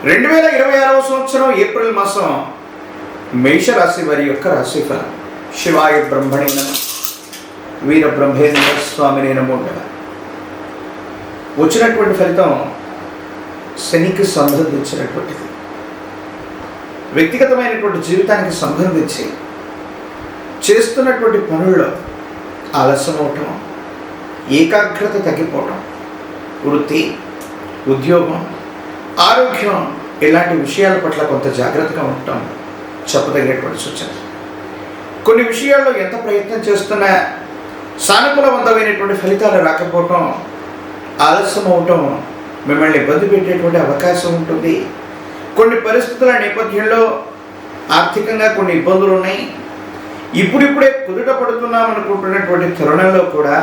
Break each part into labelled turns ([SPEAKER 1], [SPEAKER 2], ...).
[SPEAKER 1] 2026వ సంవత్సరం ఏప్రిల్ మాసం మేషరాశి వారి యొక్క రాశిఫలం. శివాయ బ్రహ్మణే నమః, వీర బ్రహ్మేంద్ర స్వామినే నమో నమః. వచ్చినటువంటి ఫలితం శనికి సంబంధించినటువంటిది. వ్యక్తిగతమైనటువంటి జీవితానికి సంబంధించి చేస్తున్నటువంటి పనుల్లో ఆలస్యం అవటం, ఏకాగ్రత తగ్గిపోవటం, వృత్తి, ఉద్యోగం, ఆరోగ్యం ఇలాంటి విషయాల పట్ల కొంత జాగ్రత్తగా ఉండటం చెప్పదగినటువంటి సూచన. కొన్ని విషయాల్లో ఎంత ప్రయత్నం చేస్తున్నా సానుకూలవంతమైనటువంటి ఫలితాలు రాకపోవటం, ఆలస్యం అవటం మిమ్మల్ని ఇబ్బంది పెట్టేటువంటి అవకాశం ఉంటుంది. కొన్ని పరిస్థితుల నేపథ్యంలో ఆర్థికంగా కొన్ని ఇబ్బందులు ఉన్నాయి. ఇప్పుడిప్పుడే కుదుట పడుతున్నాం అనుకుంటున్నటువంటి తరుణంలో కూడా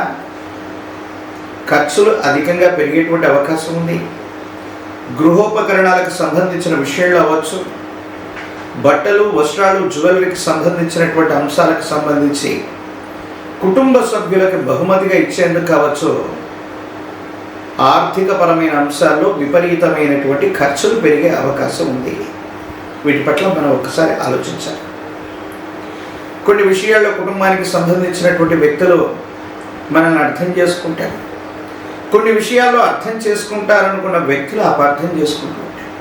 [SPEAKER 1] ఖర్చులు అధికంగా పెరిగేటువంటి అవకాశం ఉంది. గృహోపకరణాలకు సంబంధించిన విషయంలో అవ్వచ్చు, బట్టలు, వస్త్రాలు, జ్యువెలరీకి సంబంధించినటువంటి అంశాలకు సంబంధించి కుటుంబ సభ్యులకు బహుమతిగా ఇచ్చేందుకు కావచ్చు, ఆర్థికపరమైన అంశాల్లో విపరీతమైనటువంటి ఖర్చులు పెరిగే అవకాశం ఉంది. వీటి పట్ల మనం ఒక్కసారి ఆలోచించాలి. కొన్ని విషయాల్లో కుటుంబానికి సంబంధించినటువంటి వ్యక్తులు మనల్ని అర్థం చేసుకుంటారు. కొన్ని విషయాల్లో అర్థం చేసుకుంటారనుకున్న వ్యక్తులు అపార్థం చేసుకుంటూ ఉంటారు.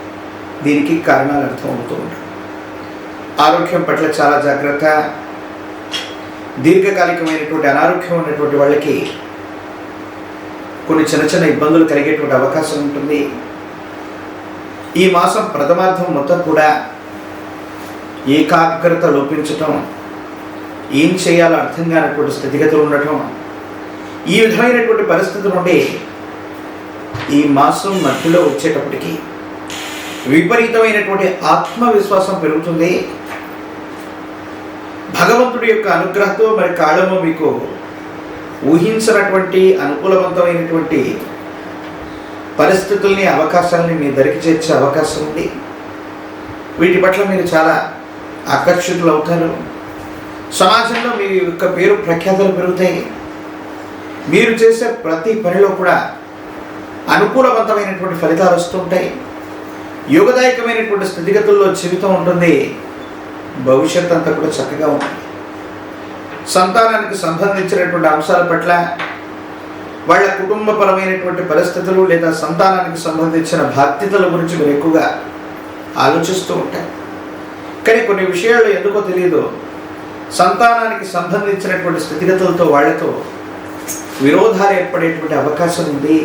[SPEAKER 1] దీనికి కారణాలు అర్థం అవుతూ ఉంటాయి. ఆరోగ్యం పట్ల చాలా జాగ్రత్త. దీర్ఘకాలికమైనటువంటి అనారోగ్యం ఉన్నటువంటి వాళ్ళకి కొన్ని చిన్న చిన్న ఇబ్బందులు కలిగేటువంటి అవకాశం ఉంటుంది. ఈ మాసం ప్రథమార్థం మొత్తం కూడా ఏకాగ్రత లోపించటం, ఏం చేయాలో అర్థం కానటువంటి స్థితిగతులు ఉండటం, ఈ విధమైనటువంటి పరిస్థితి నుండి ఈ మాసం మధ్యలో వచ్చేటప్పటికి విపరీతమైనటువంటి ఆత్మవిశ్వాసం పెరుగుతుంది. భగవంతుడి యొక్క అనుగ్రహంతో మరి కాలము మీకు ఊహించినటువంటి అనుకూలవంతమైనటువంటి పరిస్థితుల్ని, అవకాశాలని మీ దరికి చేర్చే అవకాశం ఉంది. వీటి పట్ల మీరు చాలా ఆకర్షితులు అవుతారు. సమాజంలో మీ యొక్క పేరు ప్రఖ్యాతలు పెరుగుతాయి. మీరు చేసే ప్రతి పనిలో కూడా అనుకూలవంతమైనటువంటి ఫలితాలు వస్తుంటాయి. యోగదాయకమైనటువంటి స్థితిగతుల్లో జీవితం ఉంటుంది. భవిష్యత్ అంతా కూడా చక్కగా ఉంటుంది. సంతానానికి సంబంధించినటువంటి అంశాల పట్ల, వాళ్ళ కుటుంబపరమైనటువంటి పరిస్థితులు లేదా సంతానానికి సంబంధించిన బాధ్యతల గురించి మీరు ఎక్కువగా ఆలోచిస్తూ ఉంటారు. కానీ కొన్ని విషయాలు ఎందుకో తెలియదు, సంతానానికి సంబంధించినటువంటి స్థితిగతులతో వాళ్ళతో విరోధాలు ఏర్పడేటువంటి అవకాశం ఉంది.